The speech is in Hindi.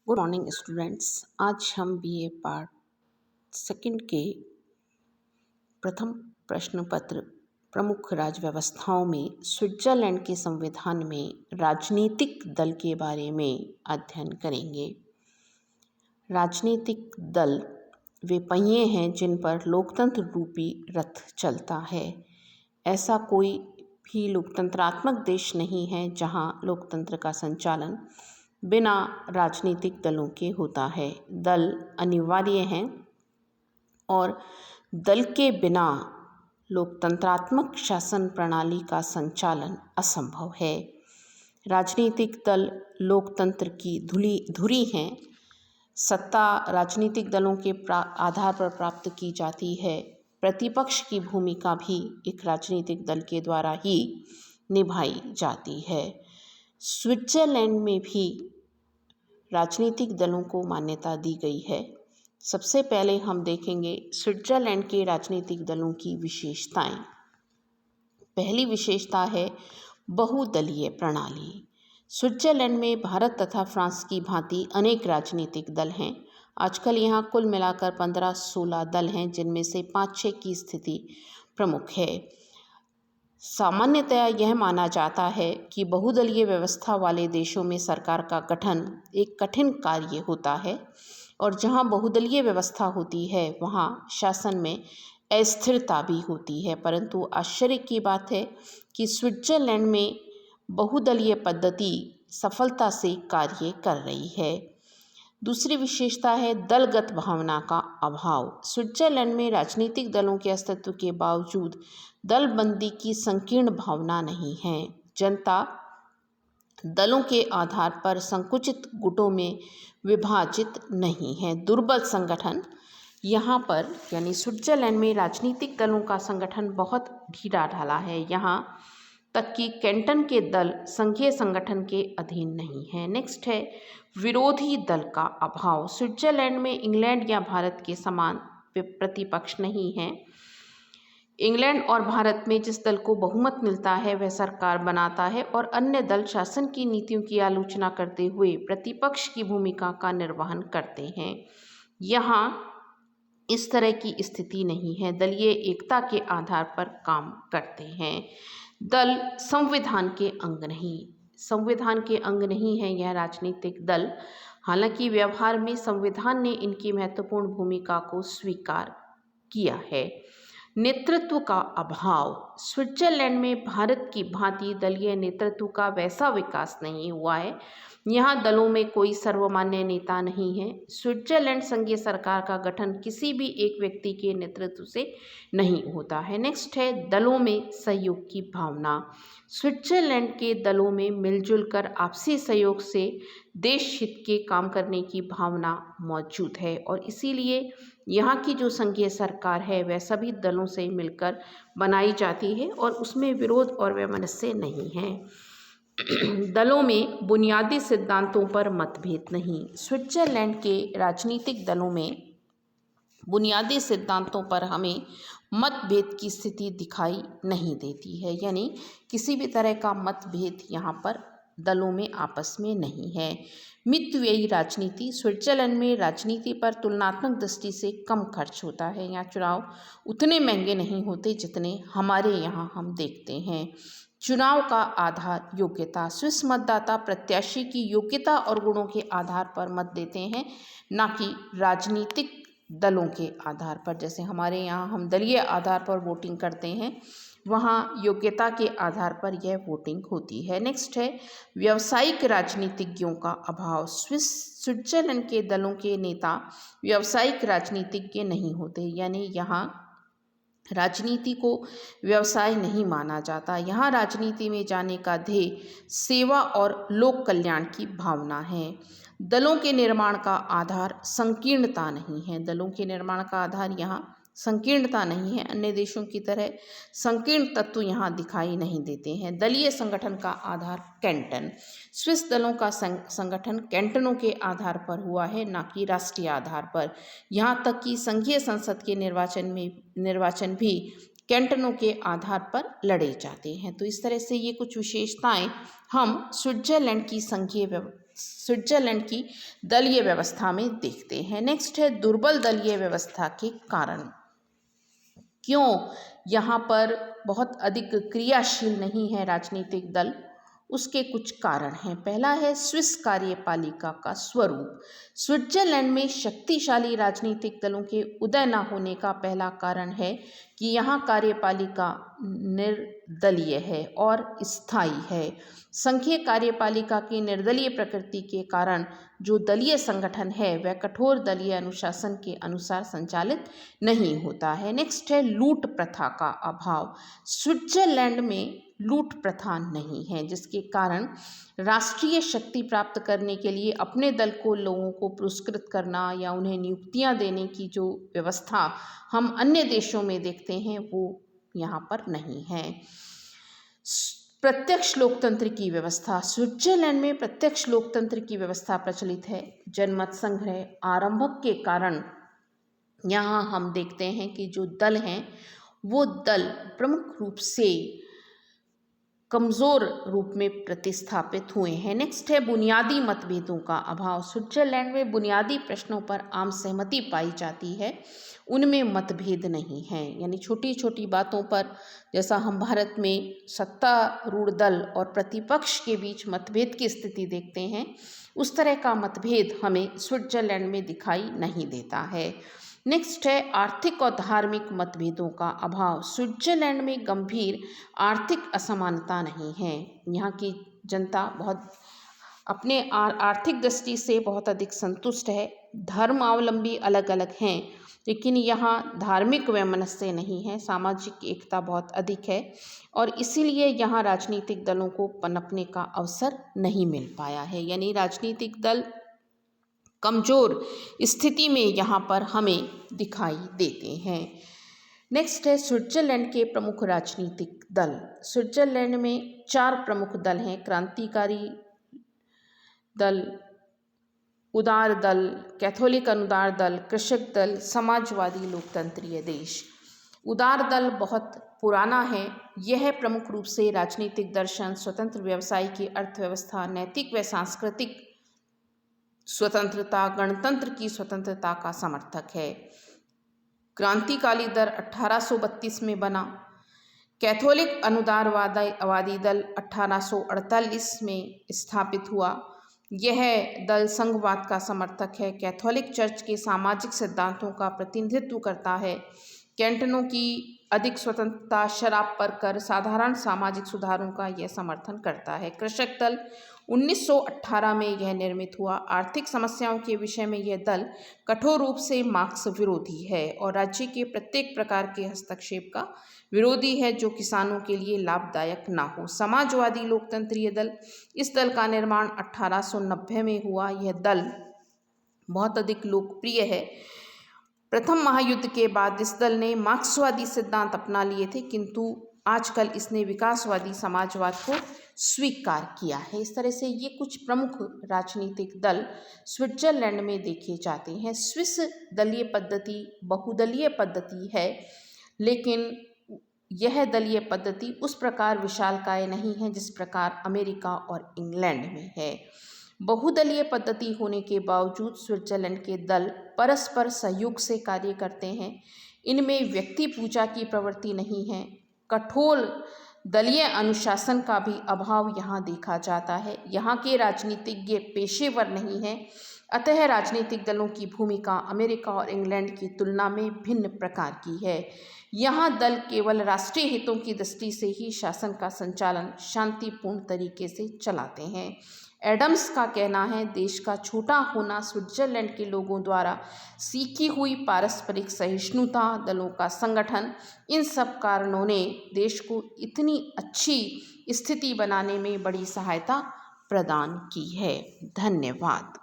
Good morning students. आज हम बीए पार्ट सेकंड के प्रथम प्रश्न पत्र प्रमुख राज्य व्यवस्थाओं में स्विट्जरलैंड के संविधान में राजनीतिक दल के बारे में अध्ययन करेंगे। राजनीतिक दल वे पहिए हैं जिन पर लोकतंत्र रूपी रथ चलता है। ऐसा कोई भी लोकतंत्रात्मक देश नहीं है जहां लोकतंत्र का संचालन बिना राजनीतिक दलों के होता है। दल अनिवार्य हैं और दल के बिना लोकतंत्रात्मक शासन प्रणाली का संचालन असंभव है। राजनीतिक दल लोकतंत्र की धुरी हैं। सत्ता राजनीतिक दलों के आधार पर प्राप्त की जाती है। प्रतिपक्ष की भूमिका भी एक राजनीतिक दल के द्वारा ही निभाई जाती है। स्विट्जरलैंड में भी राजनीतिक दलों को मान्यता दी गई है। सबसे पहले हम देखेंगे स्विट्जरलैंड के राजनीतिक दलों की विशेषताएं। पहली विशेषता है बहुदलीय प्रणाली। स्विट्जरलैंड में भारत तथा फ्रांस की भांति अनेक राजनीतिक दल हैं। आजकल यहाँ कुल मिलाकर 15-16 दल हैं, जिनमें से 5-6 की स्थिति प्रमुख है। सामान्यतया यह माना जाता है कि बहुदलीय व्यवस्था वाले देशों में सरकार का गठन एक कठिन कार्य होता है और जहां बहुदलीय व्यवस्था होती है वहां शासन में अस्थिरता भी होती है। परंतु आश्चर्य की बात है कि स्विट्जरलैंड में बहुदलीय पद्धति सफलता से कार्य कर रही है। दूसरी विशेषता है दलगत भावना का अभाव। स्विट्जरलैंड में राजनीतिक दलों के अस्तित्व के बावजूद दलबंदी की संकीर्ण भावना नहीं है। जनता दलों के आधार पर संकुचित गुटों में विभाजित नहीं है। दुर्बल संगठन यहाँ पर यानी स्विट्जरलैंड में राजनीतिक दलों का संगठन बहुत ढीला ढाला है। यहाँ तक कि कैंटन के दल संघीय संगठन के अधीन नहीं है। नेक्स्ट है विरोधी दल का अभाव। स्विट्जरलैंड में इंग्लैंड या भारत के समान प्रतिपक्ष नहीं है। इंग्लैंड और भारत में जिस दल को बहुमत मिलता है वह सरकार बनाता है और अन्य दल शासन की नीतियों की आलोचना करते हुए प्रतिपक्ष की भूमिका का निर्वहन करते हैं। यहाँ इस तरह की स्थिति नहीं है। दलीय एकता के आधार पर काम करते हैं। दल संविधान के अंग नहीं। संविधान के अंग नहीं है यह राजनीतिक दल। हालांकि व्यवहार में संविधान ने इनकी महत्वपूर्ण भूमिका को स्वीकार किया है। नेतृत्व का अभाव। स्विट्जरलैंड में भारत की भांति दलीय नेतृत्व का वैसा विकास नहीं हुआ है। यहाँ दलों में कोई सर्वमान्य नेता नहीं है। स्विट्जरलैंड संघीय सरकार का गठन किसी भी एक व्यक्ति के नेतृत्व से नहीं होता है। नेक्स्ट है दलों में सहयोग की भावना। स्विट्जरलैंड के दलों में मिलजुल कर आपसी सहयोग से देश हित के काम करने की भावना मौजूद है और इसीलिए यहाँ की जो संघीय सरकार है वह सभी दलों से मिलकर बनाई जाती है और उसमें विरोध और वैमनस्य नहीं है। दलों में बुनियादी सिद्धांतों पर मतभेद नहीं। स्विट्जरलैंड के राजनीतिक दलों में बुनियादी सिद्धांतों पर हमें मतभेद की स्थिति दिखाई नहीं देती है, यानी किसी भी तरह का मतभेद यहाँ पर दलों में आपस में नहीं है। मितव्ययी राजनीति। स्विट्जरलैंड में राजनीति पर तुलनात्मक दृष्टि से कम खर्च होता है। यहाँ चुनाव उतने महंगे नहीं होते जितने हमारे यहाँ हम देखते हैं। चुनाव का आधार योग्यता। स्विस मतदाता प्रत्याशी की योग्यता और गुणों के आधार पर मत देते हैं, न कि राजनीतिक दलों के आधार पर। जैसे हमारे यहाँ हम दलीय आधार पर वोटिंग करते हैं, वहाँ योग्यता के आधार पर यह वोटिंग होती है। नेक्स्ट है व्यावसायिक राजनीतिज्ञों का अभाव। स्विट्जरलैंड के दलों के नेता व्यावसायिक राजनीतिज्ञ नहीं होते, यानी यहाँ राजनीति को व्यवसाय नहीं माना जाता। यहाँ राजनीति में जाने का ध्येय सेवा और लोक कल्याण की भावना है। दलों के निर्माण का आधार संकीर्णता नहीं है। दलों के निर्माण का आधार यहाँ संकीर्णता नहीं है। अन्य देशों की तरह संकीर्ण तत्व यहाँ दिखाई नहीं देते हैं। दलीय संगठन का आधार कैंटन। स्विस दलों का संगठन कैंटनों के आधार पर हुआ है, न कि राष्ट्रीय आधार पर। यहाँ तक कि संघीय संसद के निर्वाचन भी कैंटनों के आधार पर लड़े जाते हैं। तो इस तरह से ये कुछ विशेषताएं हम स्विट्जरलैंड की संघीय स्विट्जरलैंड की दलीय व्यवस्था में देखते हैं। नेक्स्ट है दुर्बल दलीय व्यवस्था के कारण। क्यों यहाँ पर बहुत अधिक क्रियाशील नहीं है राजनीतिक दल, उसके कुछ कारण हैं। पहला है स्विस कार्यपालिका का स्वरूप। स्विट्जरलैंड में शक्तिशाली राजनीतिक दलों के उदय न होने का पहला कारण है कि यहाँ कार्यपालिका निर्दलीय है और स्थायी है। संघीय कार्यपालिका की निर्दलीय प्रकृति के कारण जो दलीय संगठन है वह कठोर दलीय अनुशासन के अनुसार संचालित नहीं होता है। नेक्स्ट है लूट प्रथा का अभाव। स्विट्जरलैंड में लूट प्रथा नहीं है, जिसके कारण राष्ट्रीय शक्ति प्राप्त करने के लिए अपने दल को लोगों को पुरस्कृत करना या उन्हें नियुक्तियां देने की जो व्यवस्था हम अन्य देशों में देखते हैं वो यहाँ पर नहीं है। प्रत्यक्ष लोकतंत्र की व्यवस्था। स्विट्जरलैंड में प्रत्यक्ष लोकतंत्र की व्यवस्था प्रचलित है। जनमत संग्रह आरंभक के कारण यहाँ हम देखते हैं कि जो दल हैं वो दल प्रमुख रूप से कमज़ोर रूप में प्रतिस्थापित हुए हैं। नेक्स्ट है बुनियादी मतभेदों का अभाव। स्विट्जरलैंड में बुनियादी प्रश्नों पर आम सहमति पाई जाती है, उनमें मतभेद नहीं है। यानी छोटी छोटी बातों पर जैसा हम भारत में सत्तारूढ़ दल और प्रतिपक्ष के बीच मतभेद की स्थिति देखते हैं, उस तरह का मतभेद हमें स्विट्जरलैंड में दिखाई नहीं देता है। नेक्स्ट है आर्थिक और धार्मिक मतभेदों का अभाव। स्विट्जरलैंड में गंभीर आर्थिक असमानता नहीं है। यहाँ की जनता बहुत अपने आर्थिक दृष्टि से बहुत अधिक संतुष्ट है। धर्मावलंबी अलग अलग हैं, लेकिन यहाँ धार्मिक वैमनस्य नहीं है। सामाजिक एकता बहुत अधिक है और इसीलिए यहाँ राजनीतिक दलों को पनपने का अवसर नहीं मिल पाया है। यानी राजनीतिक दल कमज़ोर स्थिति में यहाँ पर हमें दिखाई देते हैं। नेक्स्ट है स्विट्जरलैंड के प्रमुख राजनीतिक दल। स्विट्जरलैंड में 4 प्रमुख दल हैं: क्रांतिकारी दल, उदार दल, कैथोलिक अनुदार दल, कृषक दल, समाजवादी लोकतंत्रीय देश। उदार दल बहुत पुराना है। यह प्रमुख रूप से राजनीतिक दर्शन, स्वतंत्र व्यवसाय की अर्थव्यवस्था, नैतिक व सांस्कृतिक स्वतंत्रता, गणतंत्र की स्वतंत्रता का समर्थक है। क्रांतिकाली दल 1832 में बना। कैथोलिक अनुदारवादी दल 1848 में स्थापित हुआ। यह दल संघवाद का समर्थक है। कैथोलिक चर्च के सामाजिक सिद्धांतों का प्रतिनिधित्व करता है। कैंटनों की अधिक स्वतंत्रता, शराब पर कर, साधारण सामाजिक सुधारों का यह समर्थन करता है। कृषक दल 1918 में यह निर्मित हुआ। आर्थिक समस्याओं के विषय में यह दल कठोर रूप से मार्क्स विरोधी है और राज्य के प्रत्येक प्रकार के हस्तक्षेप का विरोधी है जो किसानों के लिए लाभदायक ना हो। समाजवादी लोकतंत्रीय दल, इस दल का निर्माण 1890 में हुआ। यह दल बहुत अधिक लोकप्रिय है। प्रथम महायुद्ध के बाद इस दल ने मार्क्सवादी सिद्धांत अपना लिए थे, किंतु आजकल इसने विकासवादी समाजवाद को स्वीकार किया है। इस तरह से ये कुछ प्रमुख राजनीतिक दल स्विट्जरलैंड में देखे जाते हैं। स्विस दलीय पद्धति बहुदलीय पद्धति है, लेकिन यह दलीय पद्धति उस प्रकार विशालकाय नहीं है जिस प्रकार अमेरिका और इंग्लैंड में है। बहुदलीय पद्धति होने के बावजूद स्विट्जरलैंड के दल परस्पर सहयोग से कार्य करते हैं। इनमें व्यक्ति पूजा की प्रवृत्ति नहीं है। कठोर दलीय अनुशासन का भी अभाव यहाँ देखा जाता है। यहाँ के राजनीतिज्ञ पेशेवर नहीं हैं, अतः राजनीतिक दलों की भूमिका अमेरिका और इंग्लैंड की तुलना में भिन्न प्रकार की है। यहाँ दल केवल राष्ट्रीय हितों की दृष्टि से ही शासन का संचालन शांतिपूर्ण तरीके से चलाते हैं। एडम्स का कहना है, देश का छोटा होना, स्विट्जरलैंड के लोगों द्वारा सीखी हुई पारस्परिक सहिष्णुता, दलों का संगठन, इन सब कारणों ने देश को इतनी अच्छी स्थिति बनाने में बड़ी सहायता प्रदान की है। धन्यवाद।